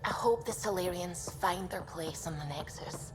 I hope the Solarians find their place on the Nexus.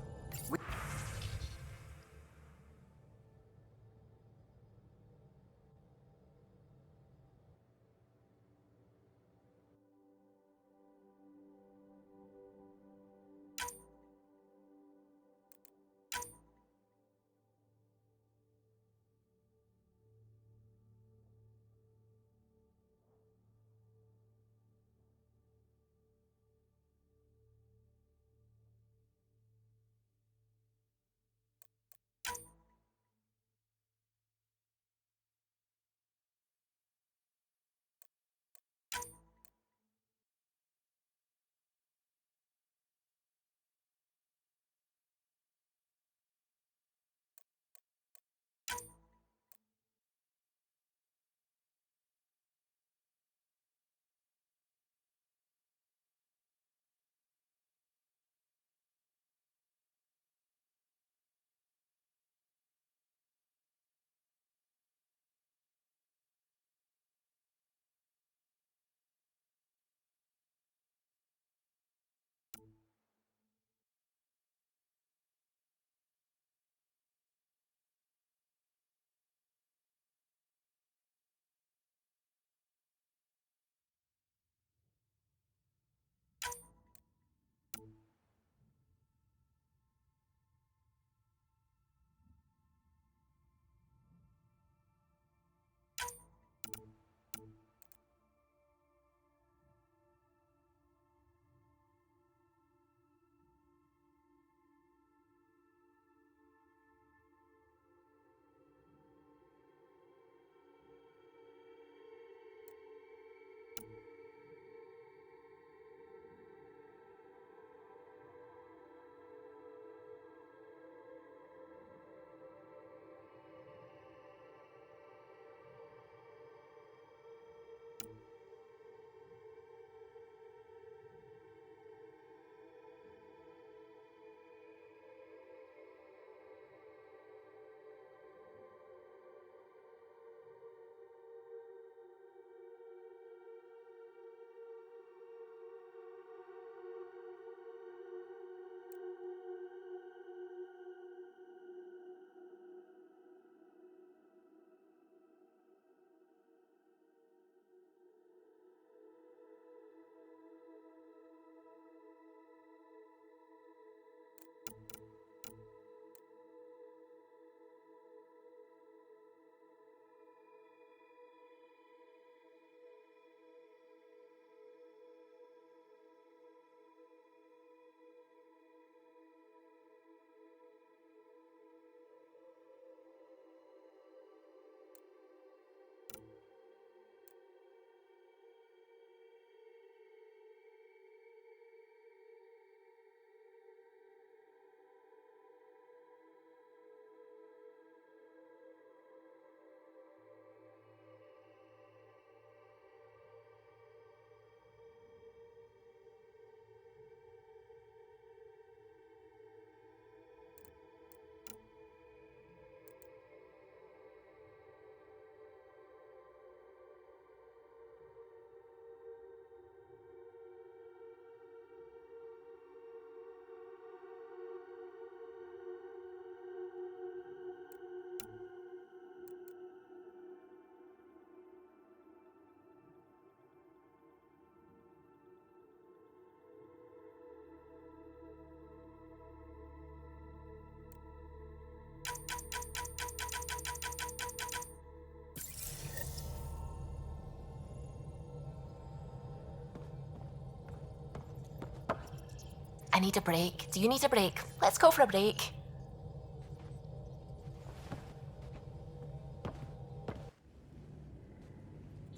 I need a break. Do you need a break? Let's go for a break.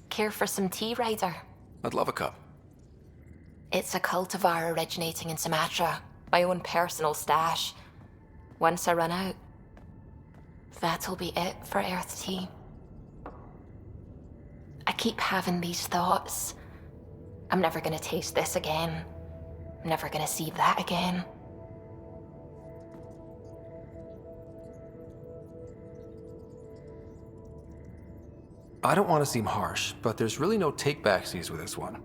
Care for some tea, Ryder? I'd love a cup. It's a cultivar originating in Sumatra, my own personal stash. Once I run out, that'll be it for Earth tea. I keep having these thoughts. I'm never gonna taste this again. I'm never gonna see that again. I don't want to seem harsh, but there's really no take-backsies with this one.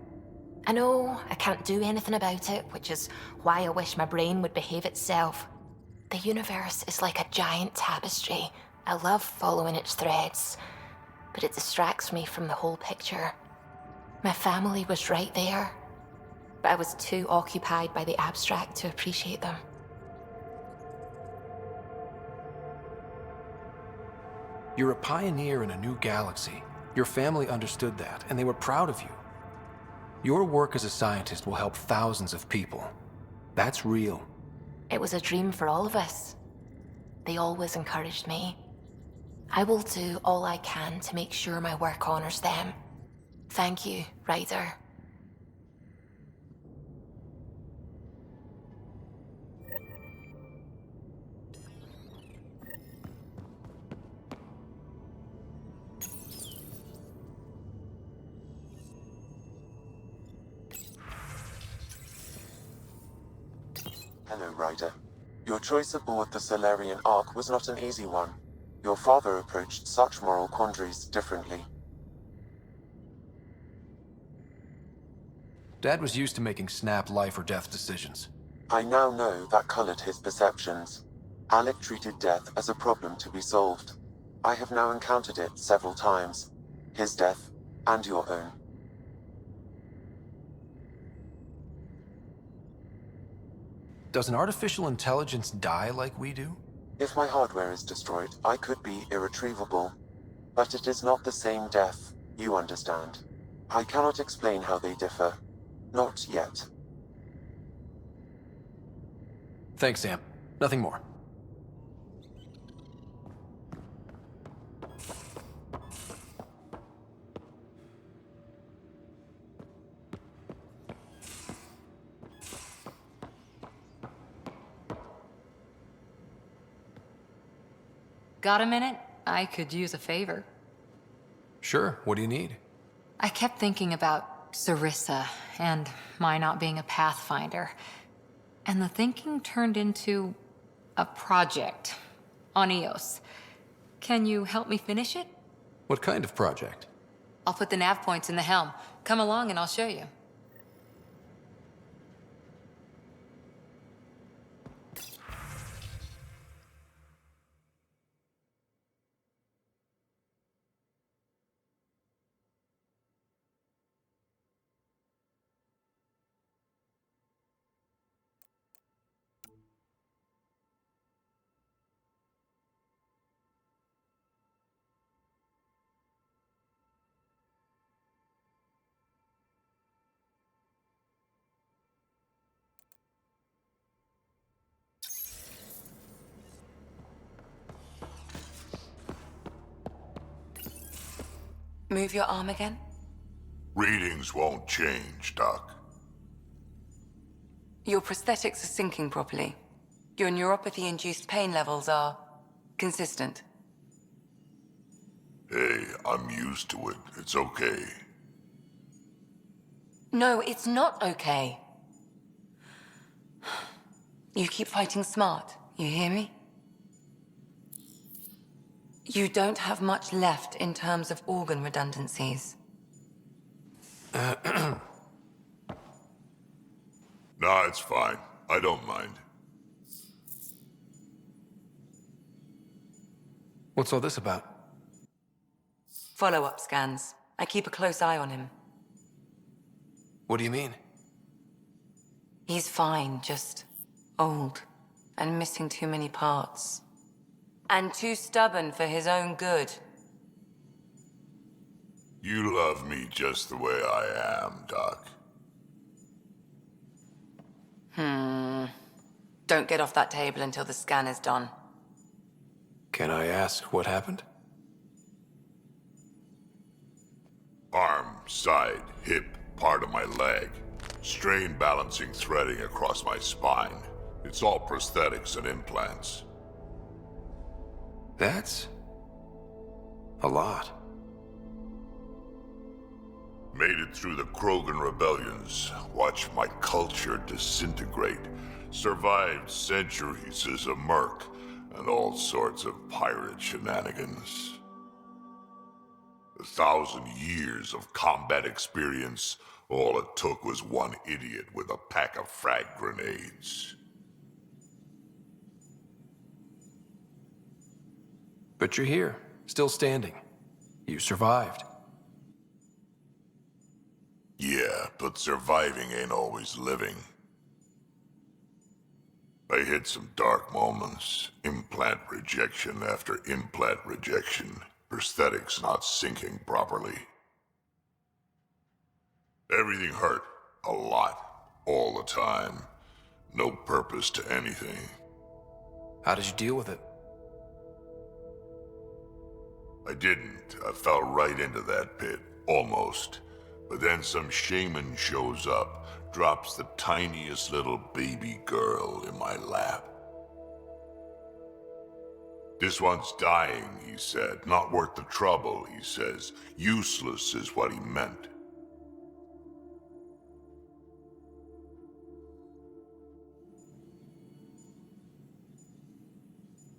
I know I can't do anything about it, which is why I wish my brain would behave itself. The universe is like a giant tapestry. I love following its threads, but it distracts me from the whole picture. My family was right there, but I was too occupied by the abstract to appreciate them. You're a pioneer in a new galaxy. Your family understood that, and they were proud of you. Your work as a scientist will help thousands of people. That's real. It was a dream for all of us. They always encouraged me. I will do all I can to make sure my work honors them. Thank you, Ryder. Hello, Ryder. Your choice aboard the Solarian Ark was not an easy one. Your father approached such moral quandaries differently. Dad was used to making snap life or death decisions. I now know that colored his perceptions. Alec treated death as a problem to be solved. I have now encountered it several times. His death, and your own. Does an artificial intelligence die like we do? If my hardware is destroyed, I could be irretrievable. But it is not the same death, you understand. I cannot explain how they differ. Not yet. Thanks, Sam. Nothing more. Got a minute? I could use a favor. Sure, what do you need? I kept thinking about Sarissa and my not being a pathfinder. And the thinking turned into a project on Eos. Can you help me finish it? What kind of project? I'll put the nav points in the helm. Come along and I'll show you. Move your arm again? Readings won't change, Doc. Your prosthetics are syncing properly. Your neuropathy-induced pain levels are consistent. Hey, I'm used to it. It's okay. No, it's not okay. You keep fighting smart, you hear me? You don't have much left in terms of organ redundancies. Nah, it's fine. I don't mind. What's all this about? Follow-up scans. I keep a close eye on him. What do you mean? He's fine, just old and missing too many parts. And too stubborn for his own good. You love me just the way I am, Doc. Don't get off that table until the scan is done. Can I ask what happened? Arm, side, hip, part of my leg. Strain balancing threading across my spine. It's all prosthetics and implants. That's a lot. Made it through the Krogan rebellions. Watched my culture disintegrate. Survived centuries as a merc and all sorts of pirate shenanigans. 1,000 years of combat experience. All it took was one idiot with a pack of frag grenades. But you're here, still standing. You survived. Yeah, but surviving ain't always living. I hit some dark moments. Implant rejection after implant rejection. Prosthetics not syncing properly. Everything hurt. A lot. All the time. No purpose to anything. How did you deal with it? I didn't. I fell right into that pit. Almost. But then some shaman shows up, drops the tiniest little baby girl in my lap. This one's dying, he said. Not worth the trouble, he says. Useless is what he meant.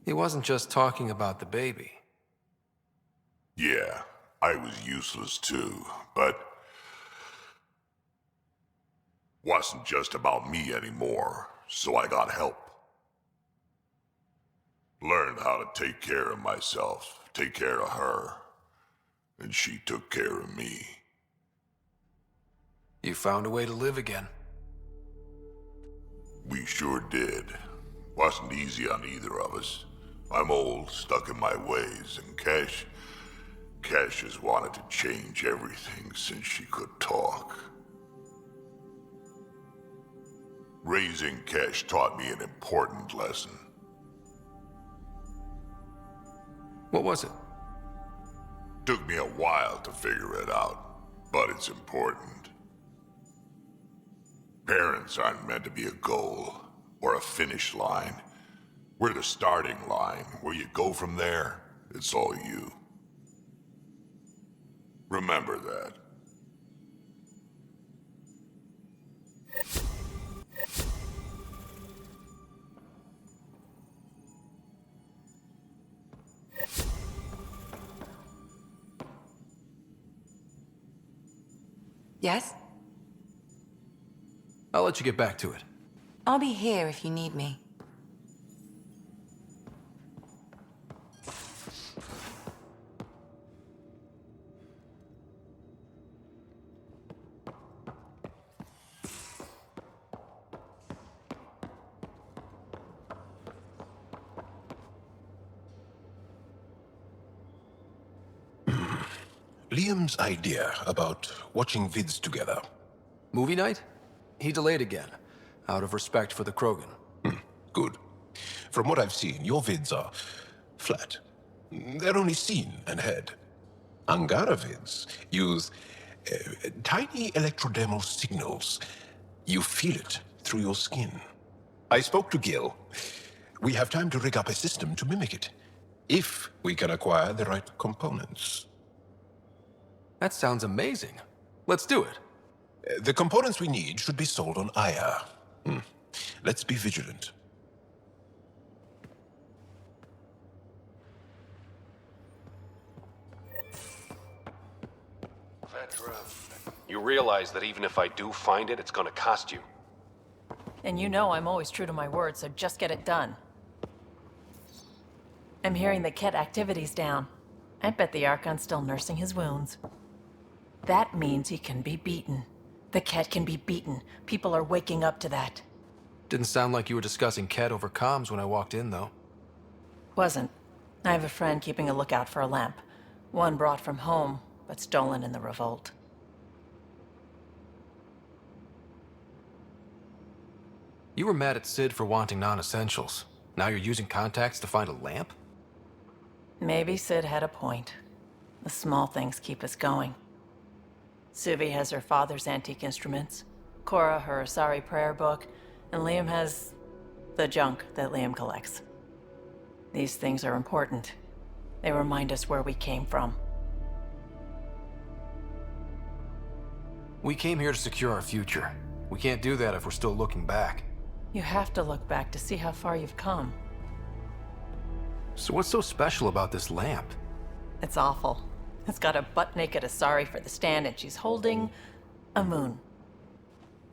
He wasn't just talking about the baby. Yeah, I was useless too, but wasn't just about me anymore, so I got help. Learned how to take care of myself, take care of her, and she took care of me. You found a way to live again. We sure did. Wasn't easy on either of us. I'm old, stuck in my ways, and Cash has wanted to change everything since she could talk. Raising Cash taught me an important lesson. What was it? Took me a while to figure it out, but it's important. Parents aren't meant to be a goal or a finish line. We're the starting line. Where you go from there, it's all you. Remember that. Yes? I'll let you get back to it. I'll be here if you need me. Liam's idea about watching vids together. Movie night? He delayed again, out of respect for the Krogan. Good. From what I've seen, your vids are flat. They're only seen and heard. Angara vids use tiny electrodermal signals. You feel it through your skin. I spoke to Gil. We have time to rig up a system to mimic it, if we can acquire the right components. That sounds amazing. Let's do it. The components we need should be sold on Aya. Let's be vigilant. You realize that even if I do find it, it's gonna cost you. And you know I'm always true to my word, so just get it done. I'm hearing the Ket activity's down. I bet the Archon's still nursing his wounds. That means he can be beaten. The Ket can be beaten. People are waking up to that. Didn't sound like you were discussing Ket over comms when I walked in, though. Wasn't. I have a friend keeping a lookout for a lamp. One brought from home, but stolen in the revolt. You were mad at Sid for wanting non-essentials. Now you're using contacts to find a lamp? Maybe Sid had a point. The small things keep us going. Suvi has her father's antique instruments. Cora her Asari prayer book, and Liam has the junk that Liam collects. These things are important. They remind us where we came from. We came here to secure our future. We can't do that if we're still looking back. You have to look back to see how far you've come. So what's so special about this lamp? It's awful. It's got a butt-naked Asari for the stand, and she's holding a moon.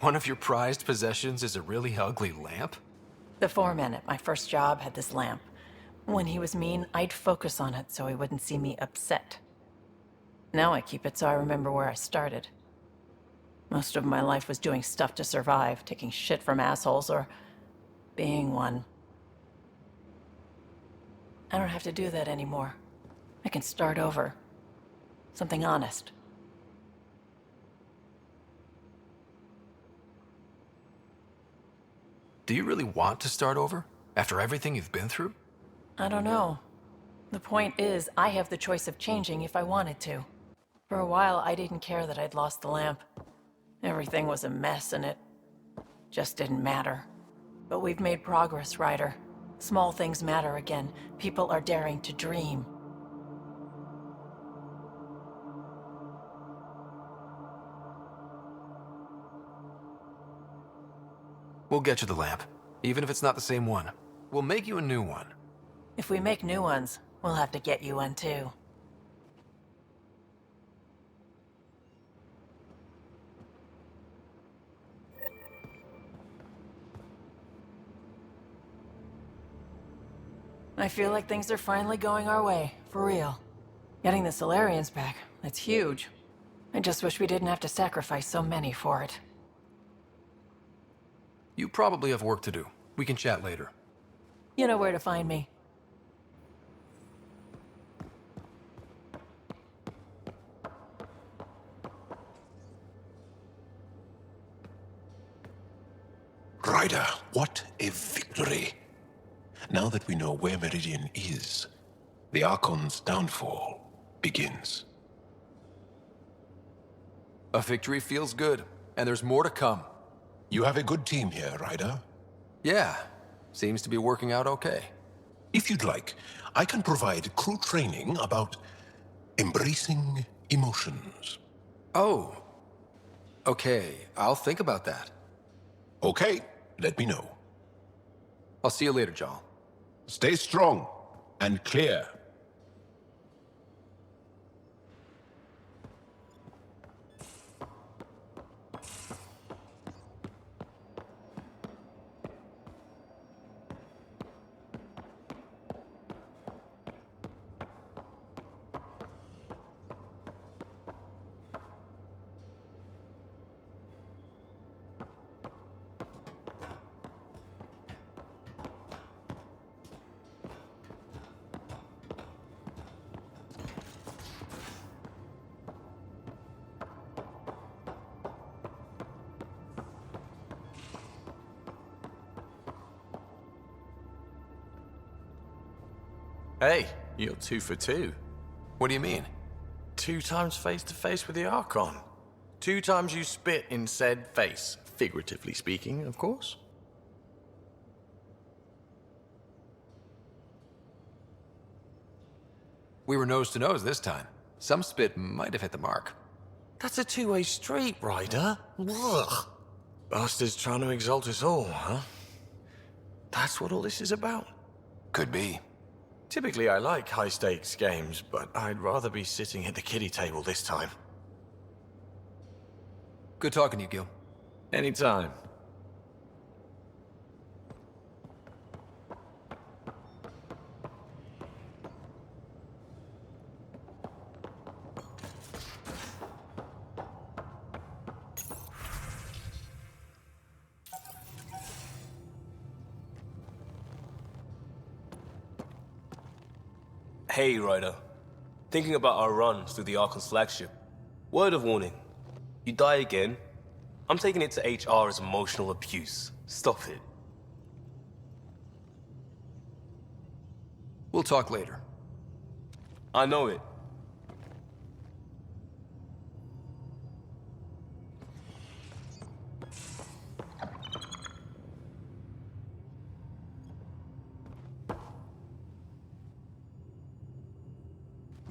One of your prized possessions is a really ugly lamp? The foreman at my first job had this lamp. When he was mean, I'd focus on it so he wouldn't see me upset. Now I keep it so I remember where I started. Most of my life was doing stuff to survive, taking shit from assholes, or being one. I don't have to do that anymore. I can start over. Something honest. Do you really want to start over? After everything you've been through? I don't know. The point is, I have the choice of changing if I wanted to. For a while, I didn't care that I'd lost the lamp. Everything was a mess, and it just didn't matter. But we've made progress, Ryder. Small things matter again. People are daring to dream. We'll get you the lamp, even if it's not the same one. We'll make you a new one. If we make new ones, we'll have to get you one too. I feel like things are finally going our way, for real. Getting the Solarians back, that's huge. I just wish we didn't have to sacrifice so many for it. You probably have work to do. We can chat later. You know where to find me. Ryder, what a victory! Now that we know where Meridian is, the Archon's downfall begins. A victory feels good, and there's more to come. You have a good team here, Ryder. Yeah, seems to be working out okay. If you'd like, I can provide crew training about embracing emotions. Oh, okay, I'll think about that. Okay, let me know. I'll see you later, Jarl. Stay strong and clear. Hey, you're 2 for 2. What do you mean? 2 times face to face with the Archon. 2 times you spit in said face. Figuratively speaking, of course. We were nose to nose this time. Some spit might have hit the mark. That's a two-way street, Ryder. Ugh. Bastards trying to exalt us all, huh? That's what all this is about? Could be. Typically, I like high-stakes games, but I'd rather be sitting at the kiddie table this time. Good talking to you, Gil. Anytime. Hey, Ryder. Thinking about our run through the Archon's flagship. Word of warning. You die again, I'm taking it to HR as emotional abuse. Stop it. We'll talk later. I know it.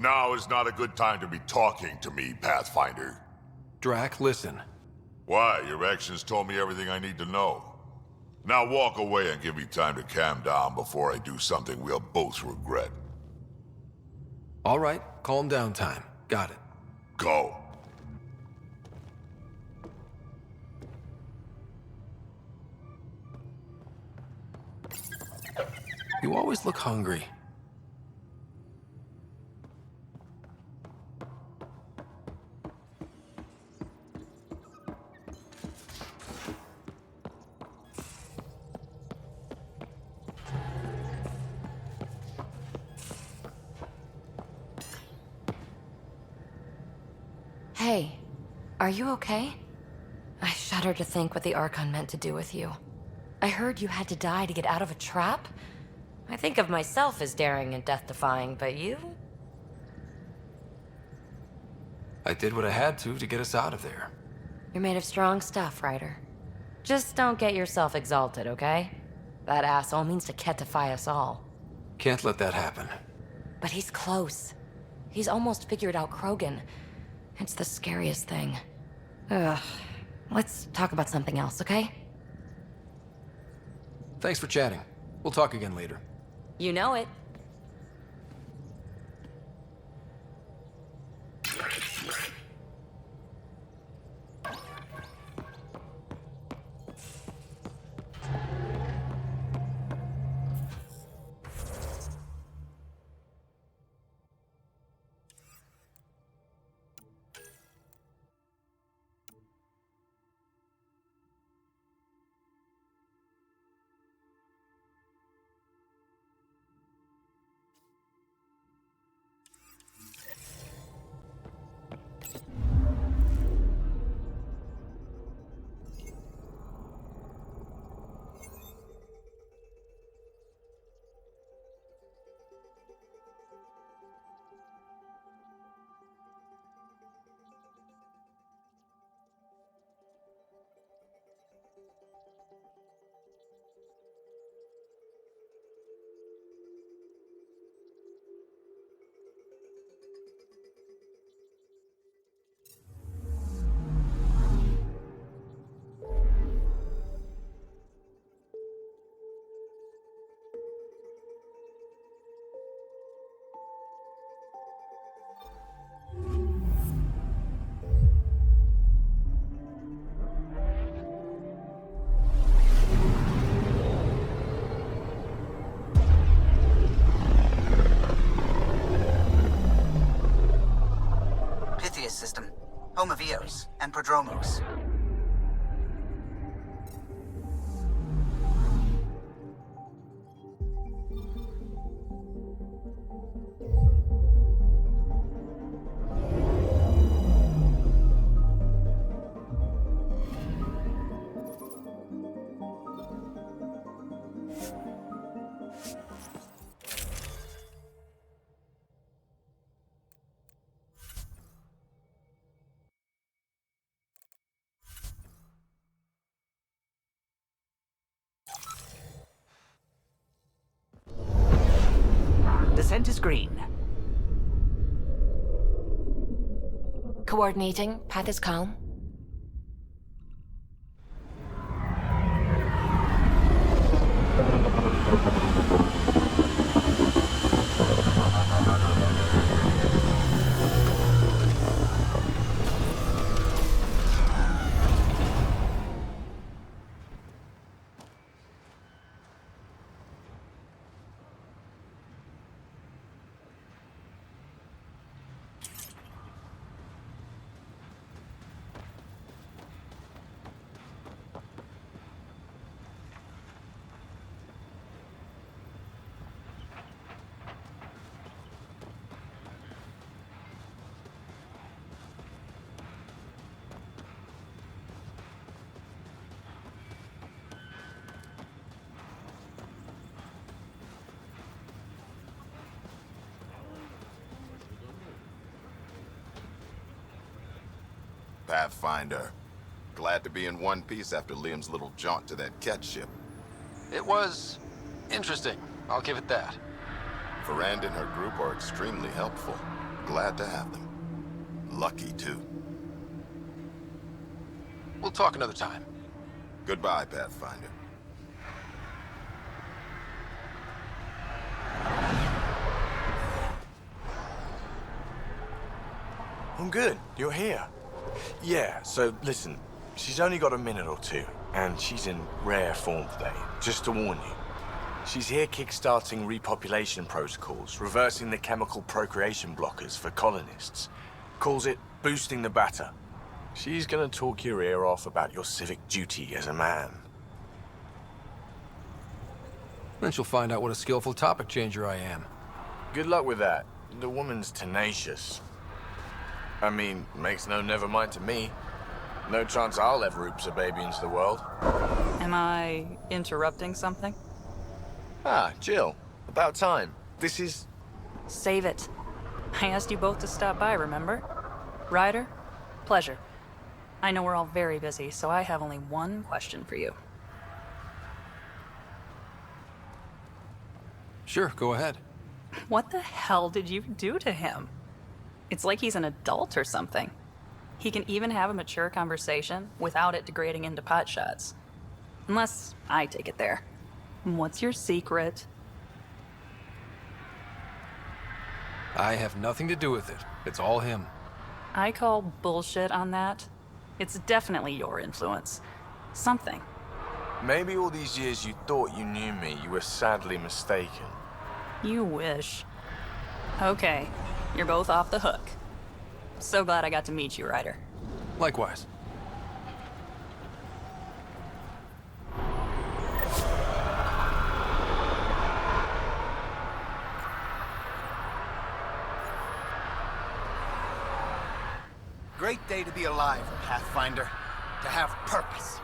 Now is not a good time to be talking to me, Pathfinder. Drac, listen. Why? Your actions told me everything I need to know. Now walk away and give me time to calm down before I do something we'll both regret. All right, calm down time. Got it. Go. You always look hungry. Hey, are you okay? I shudder to think what the Archon meant to do with you. I heard you had to die to get out of a trap? I think of myself as daring and death-defying, but you? I did what I had to get us out of there. You're made of strong stuff, Ryder. Just don't get yourself exalted, okay? That asshole means to ketify us all. Can't let that happen. But he's close. He's almost figured out Krogan. It's the scariest thing. Ugh. Let's talk about something else, okay? Thanks for chatting. We'll talk again later. You know it. System, home of Eos and Prodromos. Descent is green. Coordinating. Path is calm. Pathfinder. Glad to be in one piece after Liam's little jaunt to that cat ship. It was interesting. I'll give it that. Ferrand and her group are extremely helpful. Glad to have them. Lucky, too. We'll talk another time. Goodbye, Pathfinder. I'm good. You're here. Yeah, so listen. She's only got a minute or two, and she's in rare form today. Just to warn you. She's here kickstarting repopulation protocols, reversing the chemical procreation blockers for colonists. Calls it boosting the batter. She's gonna talk your ear off about your civic duty as a man. Then she'll find out what a skillful topic changer I am. Good luck with that. The woman's tenacious. I mean, makes no never mind to me. No chance I'll ever oops a baby into the world. Am I interrupting something? Ah, Jill. About time. This is... Save it. I asked you both to stop by, remember? Ryder, pleasure. I know we're all very busy, so I have only one question for you. Sure, go ahead. What the hell did you do to him? It's like he's an adult or something. He can even have a mature conversation without it degrading into pot shots. Unless I take it there. What's your secret? I have nothing to do with it. It's all him. I call bullshit on that. It's definitely your influence. Something. Maybe all these years you thought you knew me, you were sadly mistaken. You wish. Okay, you're both off the hook. So glad I got to meet you, Ryder. Likewise. Great day to be alive, Pathfinder. To have purpose.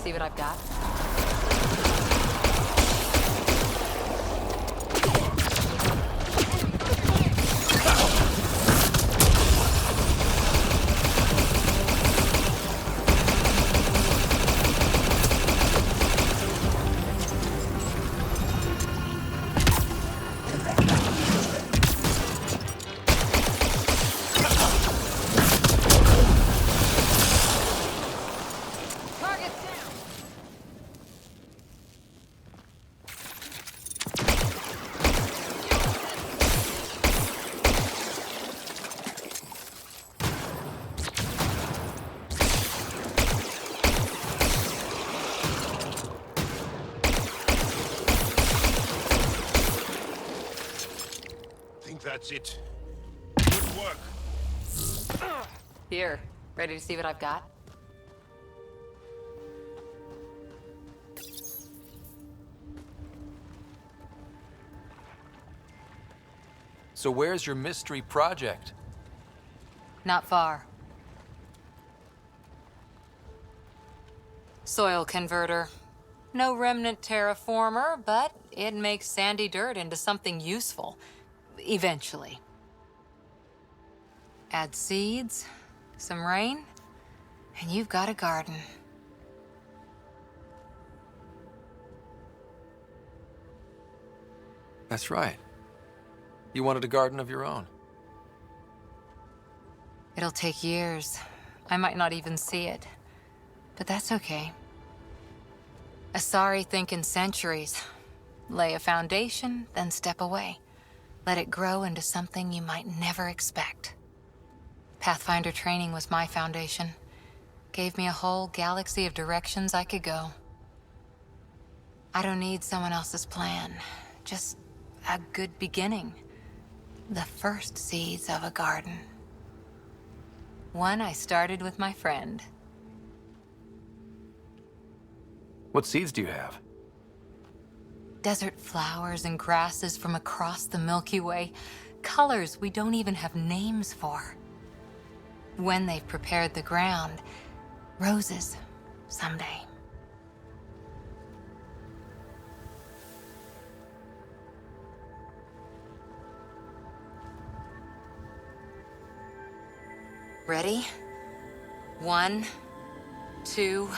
See what I've got? That's it. Good work. Here, ready to see what I've got? So where's your mystery project? Not far. Soil converter. No remnant terraformer, but it makes sandy dirt into something useful. Eventually. Add seeds, some rain, and you've got a garden. That's right. You wanted a garden of your own. It'll take years. I might not even see it. But that's okay. Asari think in centuries. Lay a foundation, then step away. Let it grow into something you might never expect. Pathfinder training was my foundation. Gave me a whole galaxy of directions I could go. I don't need someone else's plan. Just a good beginning. The first seeds of a garden. One I started with my friend. What seeds do you have? Desert flowers and grasses from across the Milky Way. Colors we don't even have names for. When they've prepared the ground, roses someday. Ready? 1, 2...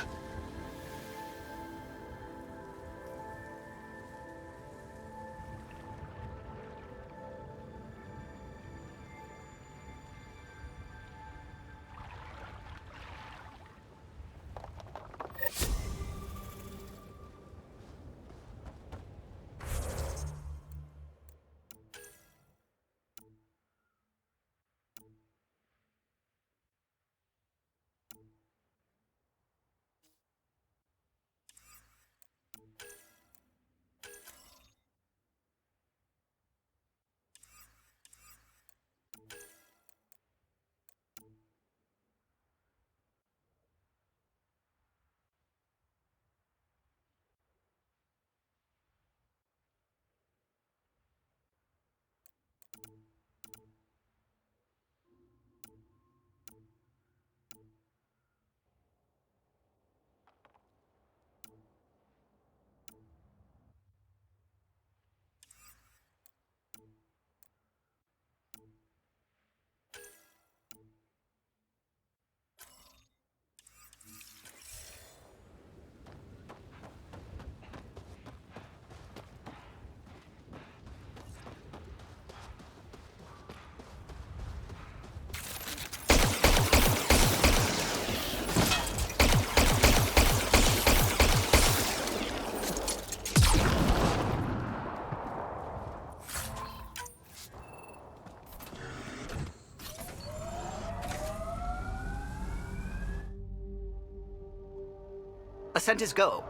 Ascent is go.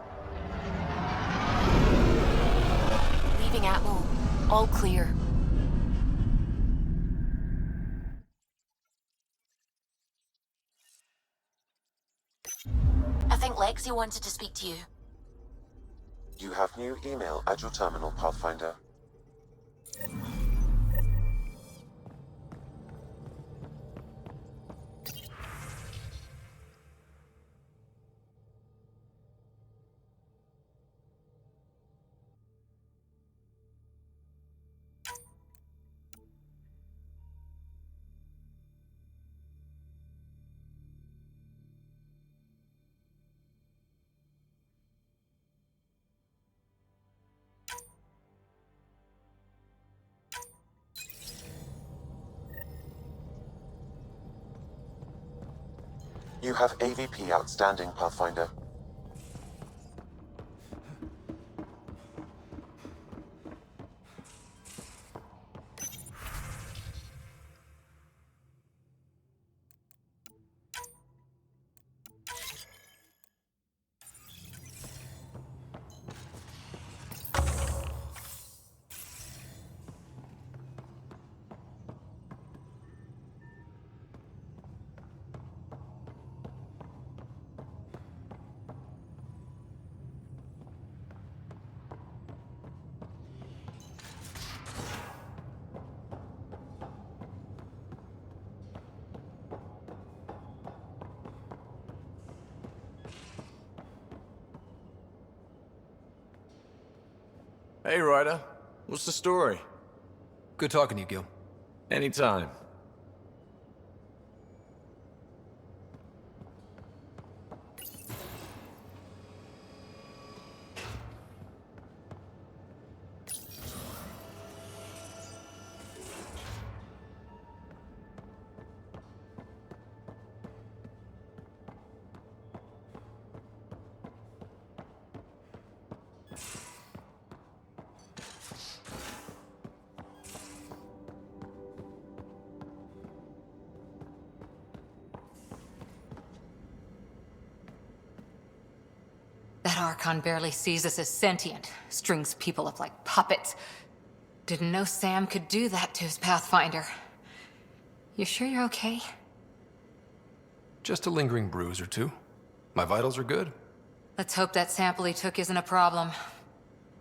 Leaving Atmo. All clear. I think Lexi wanted to speak to you. You have new email at your terminal, Pathfinder. You have AVP outstanding, Pathfinder. Hey, Ryder. What's the story? Good talking to you, Gil. Anytime. That Archon barely sees us as sentient, strings people up like puppets. Didn't know Sam could do that to his Pathfinder. You sure you're okay? Just a lingering bruise or two. My vitals are good. Let's hope that sample he took isn't a problem.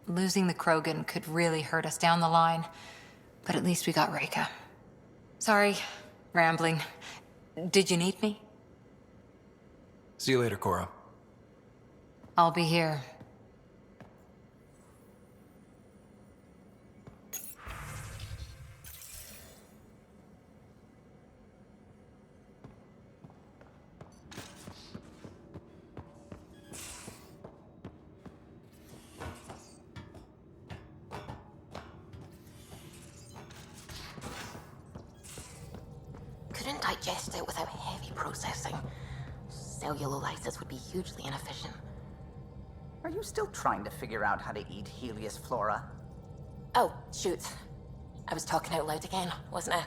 Losing the Krogan could really hurt us down the line, but at least we got Reka. Sorry, rambling. Did you need me? See you later, Cora. I'll be here. Couldn't digest it without heavy processing. Cellulolysis would be hugely inefficient. Are you still trying to figure out how to eat Helios flora? Oh, shoot. I was talking out loud again, wasn't I?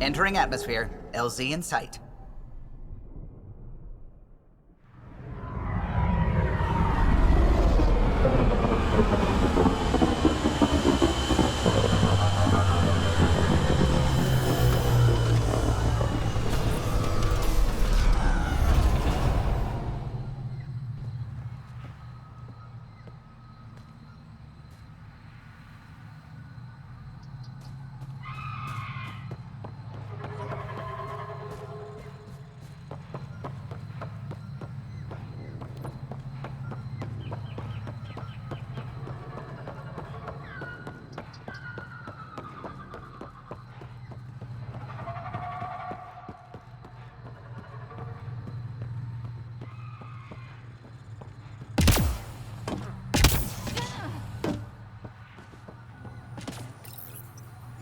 Entering atmosphere. LZ in sight.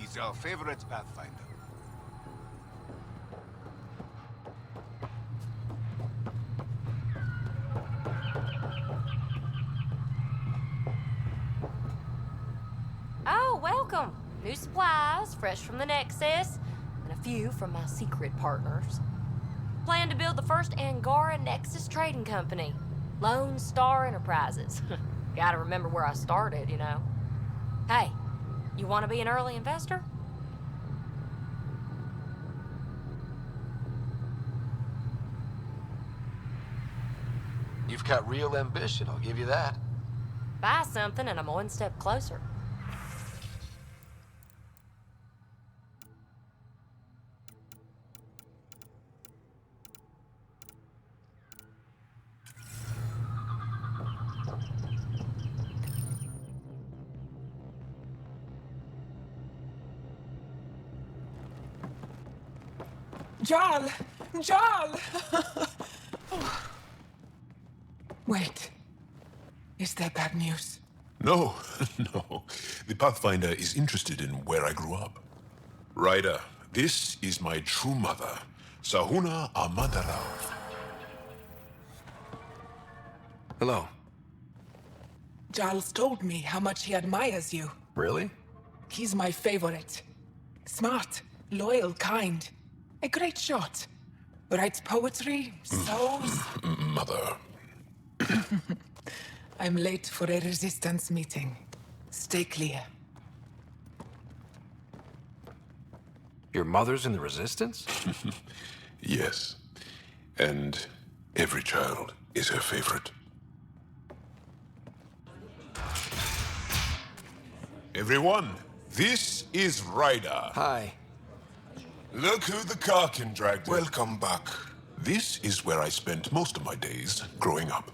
He's our favorite Pathfinder. Oh, welcome. New supplies, fresh from the Nexus, and a few from my secret partners. Plan to build the first Angara Nexus trading company. Lone Star Enterprises. Gotta remember where I started, you know. Hey, you want to be an early investor? You've got real ambition, I'll give you that. Buy something and I'm one step closer. Jarl! Jarl! Wait. Is there bad news? No, no. The Pathfinder is interested in where I grew up. Ryder, this is my true mother, Sahuna Amadarav. Hello. Jarl's told me how much he admires you. Really? He's my favorite. Smart, loyal, kind. A great shot. Writes poetry, sews. Mother. I'm late for a resistance meeting. Stay clear. Your mother's in the Resistance? Yes. And every child is her favorite. Everyone, this is Ryder. Hi. Look who the Karkin dragged in. Welcome back. This is where I spent most of my days growing up.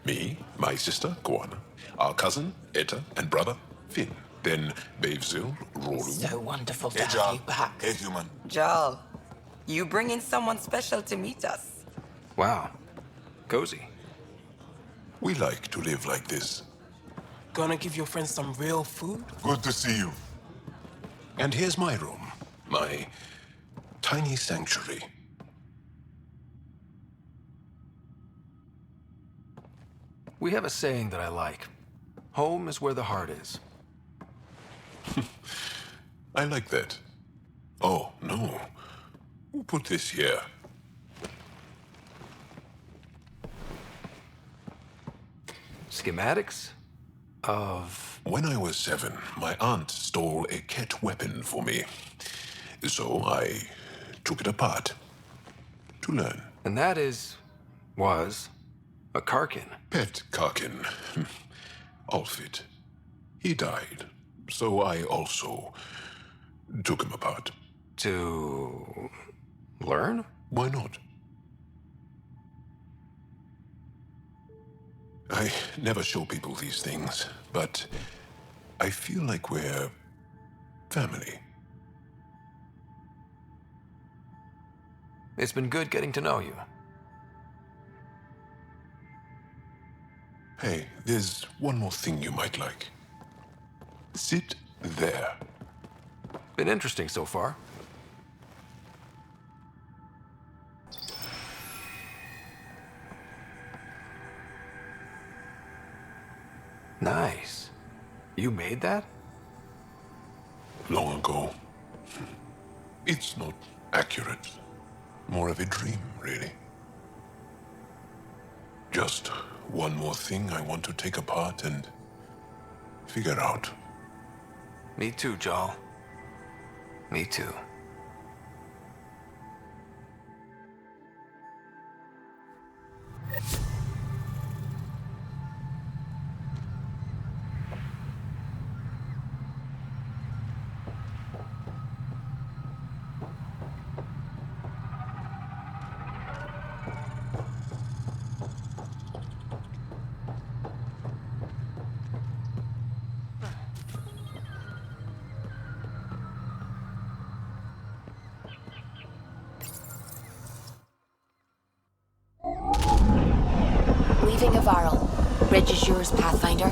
Me, my sister, Guana, our cousin, Etta, and brother, Finn. Then Bavzil, Rolu. So wonderful to Hey, have Jarl. you back. Hey, human. Jarl, you bring in someone special to meet us. Wow. Cozy. We like to live like this. Gonna give your friends some real food? Good to see you. And here's my room. My tiny sanctuary. We have a saying that I like. Home is where the heart is. I like that. Oh, no. Who put this here? Schematics of... When I was 7, my aunt stole a cat weapon for me. So I took it apart to learn. And that was a Karkin. Pet Karkin. Alfit. He died. So I also took him apart. To learn? Why not? I never show people these things, but I feel like we're family. It's been good getting to know you. Hey, there's one more thing you might like. Sit there. Been interesting so far. Nice. You made that? Long ago. It's not accurate. More of a dream, really. Just one more thing I want to take apart and figure out. Me too, Jarl. Me too. Leaving Avarl. Bridge is yours, Pathfinder.